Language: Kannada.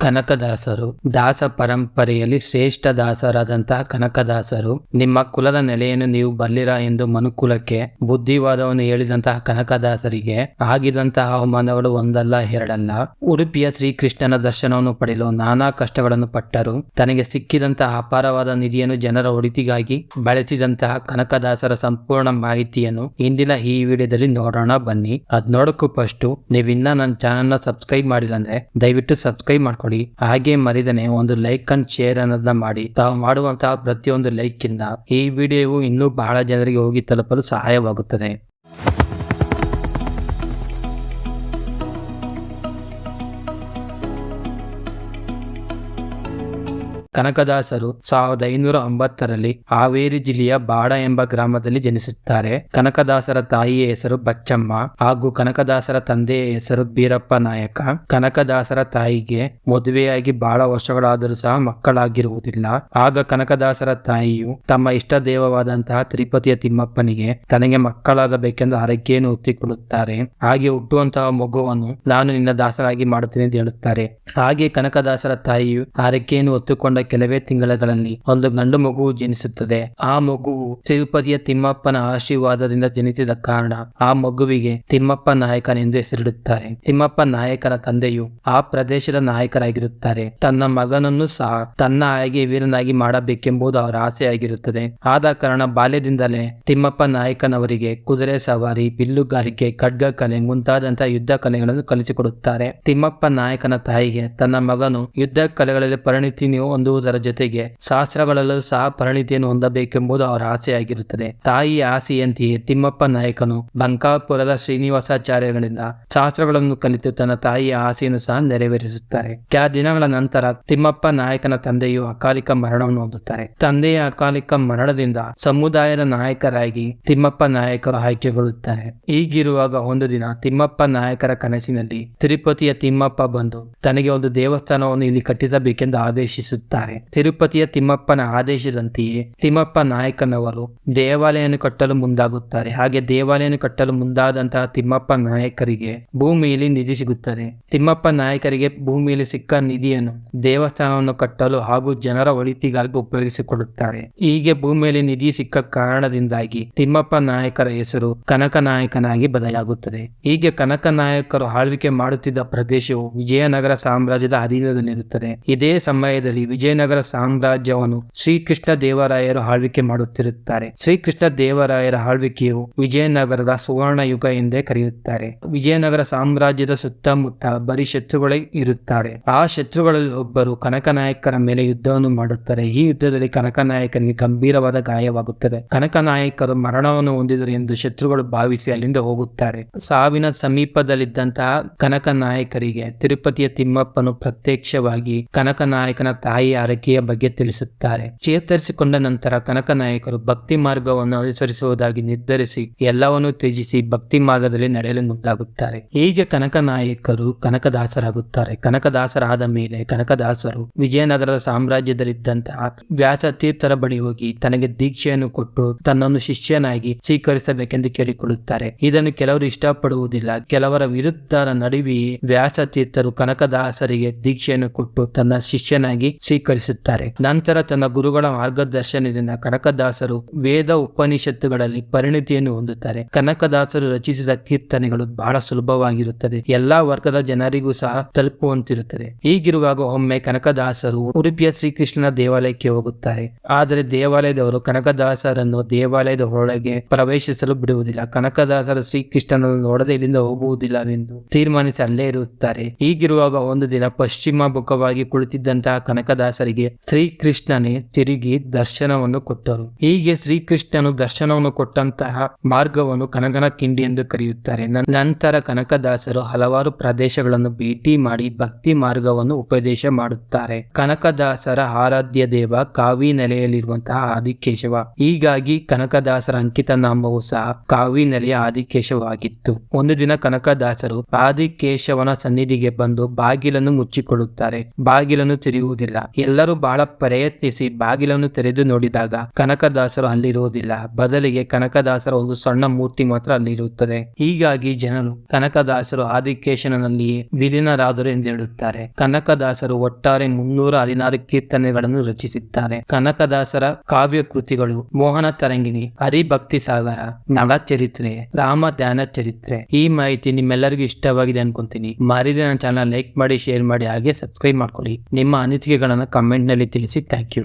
ಕನಕದಾಸರು ದಾಸ ಪರಂಪರೆಯಲ್ಲಿ ಶ್ರೇಷ್ಠ ದಾಸರಾದಂತಹ ಕನಕದಾಸರು ನಿಮ್ಮ ಕುಲದ ನೆಲೆಯನ್ನು ನೀವು ಬಲ್ಲಿರ ಎಂದು ಮನುಕುಲಕ್ಕೆ ಬುದ್ಧಿವಾದವನ್ನು ಹೇಳಿದಂತಹ ಕನಕದಾಸರಿಗೆ ಆಗಿದಂತಹ ಅವಮಾನಗಳು ಒಂದಲ್ಲ ಎರಡಲ್ಲ. ಉಡುಪಿಯ ಶ್ರೀಕೃಷ್ಣನ ದರ್ಶನವನ್ನು ಪಡೆಯಲು ನಾನಾ ಕಷ್ಟಗಳನ್ನು ಪಟ್ಟರು. ತನಗೆ ಸಿಕ್ಕಿದಂತಹ ಅಪಾರವಾದ ನಿಧಿಯನ್ನು ಜನರ ಒಳಿತಿಗಾಗಿ ಬಳಸಿದಂತಹ ಕನಕದಾಸರ ಸಂಪೂರ್ಣ ಮಾಹಿತಿಯನ್ನು ಇಂದಿನ ಈ ವಿಡಿಯೋದಲ್ಲಿ ನೋಡೋಣ ಬನ್ನಿ. ಅದ್ ನೋಡಕ್ಕೂ ಫಸ್ಟ್ ನೀವಿನ್ನ ನನ್ನ ಚಾನೆಲ್ ನ ಸಬ್ಸ್ಕ್ರೈಬ್ ಮಾಡಿಲ್ಲ ಅಂದ್ರೆ ದಯವಿಟ್ಟು ಸಬ್ಸ್ಕ್ರೈಬ್ ಮಾಡ್ಕೊಳ್ಳಿ. ಹಾಗೆ ಮರಿದನೆ ಒಂದು ಲೈಕ್ ಅಂಡ್ ಶೇರ್ ಅನ್ನೋದನ್ನ ಮಾಡಿ. ತಾವು ಮಾಡುವಂತಹ ಪ್ರತಿಯೊಂದು ಲೈಕ್ ಇಂದ ಈ ವಿಡಿಯೋವು ಇನ್ನೂ ಬಹಳ ಜನರಿಗೆ ಹೋಗಿ ತಲುಪಲು ಸಹಾಯವಾಗುತ್ತದೆ. ಕನಕದಾಸರು 1590ರಲ್ಲಿ ಹಾವೇರಿ ಜಿಲ್ಲೆಯ ಬಾಡ ಎಂಬ ಗ್ರಾಮದಲ್ಲಿ ಜನಿಸುತ್ತಾರೆ. ಕನಕದಾಸರ ತಾಯಿಯ ಹೆಸರು ಬಚ್ಚಮ್ಮ ಹಾಗೂ ಕನಕದಾಸರ ತಂದೆಯ ಹೆಸರು ಬೀರಪ್ಪ ನಾಯಕ. ಕನಕದಾಸರ ತಾಯಿಗೆ ಮದುವೆಯಾಗಿ ಬಹಳ ವರ್ಷಗಳಾದರೂ ಸಹ ಮಕ್ಕಳಾಗಿರುವುದಿಲ್ಲ. ಆಗ ಕನಕದಾಸರ ತಾಯಿಯು ತಮ್ಮ ಇಷ್ಟ ದೇವವಾದಂತಹ ತಿರುಪತಿಯ ತಿಮ್ಮಪ್ಪನಿಗೆ ತನಗೆ ಮಕ್ಕಳಾಗಬೇಕೆಂದು ಹರಕೆಯನ್ನು ಒತ್ತಿಕೊಳ್ಳುತ್ತಾರೆ. ಹಾಗೆ ಹುಟ್ಟುವಂತಹ ಮಗುವನ್ನು ನಾನು ನಿನ್ನ ದಾಸರಾಗಿ ಮಾಡುತ್ತೇನೆ ಎಂದು ಹೇಳುತ್ತಾರೆ. ಹಾಗೆ ಕನಕದಾಸರ ತಾಯಿಯು ಹರಕೆಯನ್ನು ಒತ್ತುಕೊಂಡ ಕೆಲವೇ ತಿಂಗಳಲ್ಲಿ ಒಂದು ಗಂಡು ಮಗುವು ಜನಿಸುತ್ತದೆ. ಆ ಮಗುವು ತಿರುಪತಿಯ ತಿಮ್ಮಪ್ಪನ ಆಶೀರ್ವಾದದಿಂದ ಜನಿಸಿದ ಕಾರಣ ಆ ಮಗುವಿಗೆ ತಿಮ್ಮಪ್ಪ ನಾಯಕನೆಂದು ಹೆಸರಿಡುತ್ತಾರೆ. ತಿಮ್ಮಪ್ಪ ನಾಯಕನ ತಂದೆಯು ಆ ಪ್ರದೇಶದ ನಾಯಕರಾಗಿರುತ್ತಾರೆ. ತನ್ನ ಮಗನನ್ನು ಸಹ ತನ್ನ ಆಯ್ಕೆ ವೀರನಾಗಿ ಮಾಡಬೇಕೆಂಬುದು ಅವರ ಆಸೆಯಾಗಿರುತ್ತದೆ. ಆದ ಕಾರಣ ಬಾಲ್ಯದಿಂದಲೇ ತಿಮ್ಮಪ್ಪ ನಾಯಕನವರಿಗೆ ಕುದುರೆ ಸವಾರಿ, ಬಿಲ್ಲುಗಾರಿಕೆ, ಖಡ್ಗ ಕಲೆ ಮುಂತಾದಂತಹ ಯುದ್ಧ ಕಲೆಗಳನ್ನು ಕಲಿಸಿಕೊಡುತ್ತಾರೆ. ತಿಮ್ಮಪ್ಪ ನಾಯಕನ ತಾಯಿಗೆ ತನ್ನ ಮಗನು ಯುದ್ಧ ಕಲೆಗಳಲ್ಲಿ ಪರಿಣಿತಿಯನ್ನು ಹೊಂದುವುದರ ಜೊತೆಗೆ ಶಾಸ್ತ್ರಗಳಲ್ಲೂ ಸಹ ಪರಿಣಿತಿಯನ್ನು ಹೊಂದಬೇಕೆಂಬುದು ಅವರ ಆಸೆಯಾಗಿರುತ್ತದೆ. ತಾಯಿಯ ಆಸೆಯಂತೆಯೇ ತಿಮ್ಮಪ್ಪ ನಾಯಕನು ಬಂಕಾಪುರದ ಶ್ರೀನಿವಾಸಾಚಾರ್ಯಗಳಿಂದ ಶಾಸ್ತ್ರಗಳನ್ನು ಕಲಿತು ತನ್ನ ತಾಯಿಯ ಆಸೆಯನ್ನು ಸಹ ನೆರವೇರಿಸುತ್ತಾರೆ. ಕೆಲ ದಿನಗಳ ನಂತರ ತಿಮ್ಮಪ್ಪ ನಾಯಕನ ತಂದೆಯು ಅಕಾಲಿಕ ಮರಣವನ್ನು ಹೊಂದುತ್ತಾರೆ. ತಂದೆಯ ಅಕಾಲಿಕ ಮರಣದಿಂದ ಸಮುದಾಯದ ನಾಯಕರಾಗಿ ತಿಮ್ಮಪ್ಪ ನಾಯಕರು ಆಯ್ಕೆಗೊಳ್ಳುತ್ತಾರೆ. ಹೀಗಿರುವಾಗ ಒಂದು ದಿನ ತಿಮ್ಮಪ್ಪ ನಾಯಕರ ಕನಸಿನಲ್ಲಿ ತಿರುಪತಿಯ ತಿಮ್ಮಪ್ಪ ಬಂದು ತನಗೆ ಒಂದು ದೇವಸ್ಥಾನವನ್ನು ಇಲ್ಲಿ ಕಟ್ಟಿಸಬೇಕೆಂದು ಆದೇಶಿಸುತ್ತಾರೆ. ತಿರುಪತಿಯ ತಿಮ್ಮಪ್ಪನ ಆದೇಶದಂತೆಯೇ ತಿಮ್ಮಪ್ಪ ನಾಯಕನವರು ದೇವಾಲಯವನ್ನು ಕಟ್ಟಲು ಮುಂದಾಗುತ್ತಾರೆ. ಹಾಗೆ ದೇವಾಲಯವನ್ನು ಕಟ್ಟಲು ಮುಂದಾದಂತಹ ತಿಮ್ಮಪ್ಪ ನಾಯಕರಿಗೆ ಭೂಮಿಯಲ್ಲಿ ನಿಧಿ ಸಿಗುತ್ತದೆ. ತಿಮ್ಮಪ್ಪ ನಾಯಕರಿಗೆ ಭೂಮಿಯಲ್ಲಿ ಸಿಕ್ಕ ನಿಧಿಯನ್ನು ದೇವಸ್ಥಾನವನ್ನು ಕಟ್ಟಲು ಹಾಗೂ ಜನರ ಒಳಿತಿಗಾಗಿ ಉಪಯೋಗಿಸಿಕೊಳ್ಳುತ್ತಾರೆ. ಹೀಗೆ ಭೂಮಿಯಲ್ಲಿ ನಿಧಿ ಸಿಕ್ಕ ಕಾರಣದಿಂದಾಗಿ ತಿಮ್ಮಪ್ಪ ನಾಯಕರ ಹೆಸರು ಕನಕ ನಾಯಕನಾಗಿ ಬದಲಾಗುತ್ತದೆ. ಹೀಗೆ ಕನಕ ನಾಯಕರು ಆಳ್ವಿಕೆ ಮಾಡುತ್ತಿದ್ದ ಪ್ರದೇಶವು ವಿಜಯನಗರ ಸಾಮ್ರಾಜ್ಯದ ಅಧೀನದಲ್ಲಿರುತ್ತದೆ. ಇದೇ ಸಮಯದಲ್ಲಿ ವಿಜಯನಗರ ಸಾಮ್ರಾಜ್ಯವನ್ನು ಶ್ರೀಕೃಷ್ಣ ದೇವರಾಯರು ಆಳ್ವಿಕೆ ಮಾಡುತ್ತಿರುತ್ತಾರೆ. ಶ್ರೀಕೃಷ್ಣ ದೇವರಾಯರ ಆಳ್ವಿಕೆಯು ವಿಜಯನಗರದ ಸುವರ್ಣ ಯುಗ ಎಂದೇ ಕರೆಯುತ್ತಾರೆ. ವಿಜಯನಗರ ಸಾಮ್ರಾಜ್ಯದ ಸುತ್ತಮುತ್ತ ಬರೀ ಶತ್ರುಗಳೇ ಇರುತ್ತಾರೆ. ಆ ಶತ್ರುಗಳಲ್ಲಿ ಒಬ್ಬರು ಕನಕನಾಯಕರ ಮೇಲೆ ಯುದ್ಧವನ್ನು ಮಾಡುತ್ತಾರೆ. ಈ ಯುದ್ಧದಲ್ಲಿ ಕನಕನಾಯಕನಿಗೆ ಗಂಭೀರವಾದ ಗಾಯವಾಗುತ್ತದೆ. ಕನಕನಾಯಕರು ಮರಣವನ್ನು ಹೊಂದಿದರು ಎಂದು ಶತ್ರುಗಳು ಭಾವಿಸಿ ಅಲ್ಲಿಂದ ಹೋಗುತ್ತಾರೆ. ಸಾವಿನ ಸಮೀಪದಲ್ಲಿದ್ದಂತಹ ಕನಕನಾಯಕರಿಗೆ ತಿರುಪತಿಯ ತಿಮ್ಮಪ್ಪನು ಪ್ರತ್ಯಕ್ಷವಾಗಿ ಕನಕನಾಯಕನ ತಾಯಿಯ ಹರಕೆಯ ಬಗ್ಗೆ ತಿಳಿಸುತ್ತಾರೆ. ಚೇತರಿಸಿಕೊಂಡ ನಂತರ ಕನಕನಾಯಕರು ಭಕ್ತಿ ಮಾರ್ಗವನ್ನು ಅನುಸರಿಸುವುದಾಗಿ ನಿರ್ಧರಿಸಿ ಎಲ್ಲವನ್ನೂ ತ್ಯಜಿಸಿ ಭಕ್ತಿ ಮಾರ್ಗದಲ್ಲಿ ನಡೆಯಲು ಮುಂದಾಗುತ್ತಾರೆ. ಹೀಗೆ ಕನಕನಾಯಕರು ಕನಕದಾಸರಾಗುತ್ತಾರೆ. ಕನಕದಾಸರಾದ ಮೇಲೆ ಕನಕದಾಸರು ವಿಜಯನಗರದ ಸಾಮ್ರಾಜ್ಯದಲ್ಲಿದ್ದಂತಹ ವ್ಯಾಸ ತೀರ್ಥರ ಬಳಿ ಹೋಗಿ ತನಗೆ ದೀಕ್ಷೆಯನ್ನು ಕೊಟ್ಟು ತನ್ನನ್ನು ಶಿಷ್ಯನಾಗಿ ಸ್ವೀಕರಿಸಬೇಕೆಂದು ಕೇಳಿಕೊಳ್ಳುತ್ತಾರೆ. ಇದನ್ನು ಕೆಲವರು ಇಷ್ಟಪಡುವುದಿಲ್ಲ. ಕೆಲವರ ವಿರುದ್ಧರ ನಡುವೆಯೇ ವ್ಯಾಸ ತೀರ್ಥರು ಕನಕದಾಸರಿಗೆ ದೀಕ್ಷೆಯನ್ನು ಕೊಟ್ಟು ತನ್ನ ಶಿಷ್ಯನಾಗಿ ಸ್ವೀಕರಿಸುತ್ತಾರೆ. ನಂತರ ತನ್ನ ಗುರುಗಳ ಮಾರ್ಗದರ್ಶನದಿಂದ ಕನಕದಾಸರು ವೇದ ಉಪನಿಷತ್ತುಗಳಲ್ಲಿ ಪರಿಣಿತಿಯನ್ನು ಹೊಂದುತ್ತಾರೆ. ಕನಕದಾಸರು ರಚಿಸಿದ ಕೀರ್ತನೆಗಳು ಬಹಳ ಸುಲಭವಾಗಿರುತ್ತದೆ. ಎಲ್ಲಾ ವರ್ಗದ ಜನರಿಗೂ ಸಹ ತಲುಪುವಂತಿರುತ್ತದೆ. ಹೀಗಿರುವಾಗ ಒಮ್ಮೆ ಕನಕದಾಸರು ಉಡುಪಿಯ ಶ್ರೀಕೃಷ್ಣನ ದೇವಾಲಯಕ್ಕೆ ಹೋಗುತ್ತಾರೆ. ಆದರೆ ದೇವಾಲಯದವರು ಕನಕದಾಸರನ್ನು ದೇವಾಲಯದ ಒಳಗೆ ಪ್ರವೇಶಿಸಲು ಬಿಡುವುದಿಲ್ಲ. ಕನಕದಾಸರ ಶ್ರೀಕೃಷ್ಣನನ್ನು ನೋಡದೆ ಇಲ್ಲಿಂದ ಹೋಗುವುದಿಲ್ಲವೆಂದು ತೀರ್ಮಾನಿಸಿ ಅಲ್ಲೇ ಇರುತ್ತಾರೆ. ಹೀಗಿರುವಾಗ ಒಂದು ದಿನ ಪಶ್ಚಿಮ ಮುಖವಾಗಿ ಕುಳಿತಿದ್ದಂತಹ ಕನಕದಾಸರಿಗೆ ಶ್ರೀಕೃಷ್ಣನೇ ತಿರುಗಿ ದರ್ಶನವನ್ನು ಕೊಟ್ಟರು. ಹೀಗೆ ಶ್ರೀಕೃಷ್ಣನು ದರ್ಶನವನ್ನು ಕೊಟ್ಟಂತಹ ಮಾರ್ಗವನ್ನು ಕನಕನ ಕಿಂಡಿ ಎಂದು ಕರೆಯುತ್ತಾರೆ. ನಂತರ ಕನಕದಾಸರು ಹಲವಾರು ಪ್ರದೇಶಗಳನ್ನು ಭೇಟಿ ಮಾಡಿ ಭಕ್ತಿ ಮಾರ್ಗವನ್ನು ಉಪದೇಶ ಮಾಡುತ್ತಾರೆ. ಕನಕದಾಸರ ಆರಾಧ್ಯ ದೇವ ಕಾವಿ ನೆಲೆಯಲ್ಲಿರುವಂತಹ ಆದಿಕೇಶವ. ಹೀಗಾಗಿ ಕನಕದಾಸರ ಅಂಕಿತ ನಾಮವು ಸಹ ಕಾವಿ ನೆಲೆಯ ಆದಿಕೇಶವಾಗಿತ್ತು. ಒಂದು ದಿನ ಕನಕದಾಸರು ಆದಿಕೇಶವನ ಸನ್ನಿಧಿಗೆ ಬಂದು ಬಾಗಿಲನ್ನು ಮುಚ್ಚಿಕೊಳ್ಳುತ್ತಾರೆ. ಬಾಗಿಲನ್ನು ತಿರುಗುವುದಿಲ್ಲ. ಎಲ್ಲರೂ ಬಹಳ ಪ್ರಯತ್ನಿಸಿ ಬಾಗಿಲನ್ನು ತೆರೆದು ನೋಡಿದಾಗ ಕನಕದಾಸರು ಅಲ್ಲಿರುವುದಿಲ್ಲ. ಬದಲಿಗೆ ಕನಕದಾಸರ ಒಂದು ಸಣ್ಣ ಮೂರ್ತಿ ಮಾತ್ರ ಅಲ್ಲಿರುತ್ತದೆ. ಹೀಗಾಗಿ ಜನರು ಕನಕದಾಸರು ಆದಿಕೇಶನಲ್ಲಿಯೇ ವಿಲೀನರಾದರು ಎಂದು ಹೇಳುತ್ತಾರೆ. ಕನಕದಾಸರು ಒಟ್ಟಾರೆ 316 ಕೀರ್ತನೆಗಳನ್ನು ರಚಿಸಿದ್ದಾರೆ. ಕನಕದಾಸರ ಕಾವ್ಯ ಕೃತಿಗಳು ಮೋಹನ ತರಂಗಿಣಿ, ಹರಿಭಕ್ತಿ ಸಾಗರ, ನಳಚರಿತ್ರೆ, ರಾಮ ಧ್ಯಾನ ಚರಿತ್ರೆ. ಈ ಮಾಹಿತಿ ನಿಮ್ಮೆಲ್ಲರಿಗೂ ಇಷ್ಟವಾಗಿದೆ ಅನ್ಕೊಂತೀನಿ. ಮರಿದೆ ನನ್ನ ಚಾನಲ್ ಲೈಕ್ ಮಾಡಿ, ಶೇರ್ ಮಾಡಿ, ಹಾಗೆ ಸಬ್ಸ್ಕ್ರೈಬ್ ಮಾಡ್ಕೊಳ್ಳಿ. ನಿಮ್ಮ ಅನಿಸಿಕೆಗಳನ್ನು ಕಮೆಂಟ್ ನಲ್ಲಿ ತಿಳಿಸಿ. Thank you.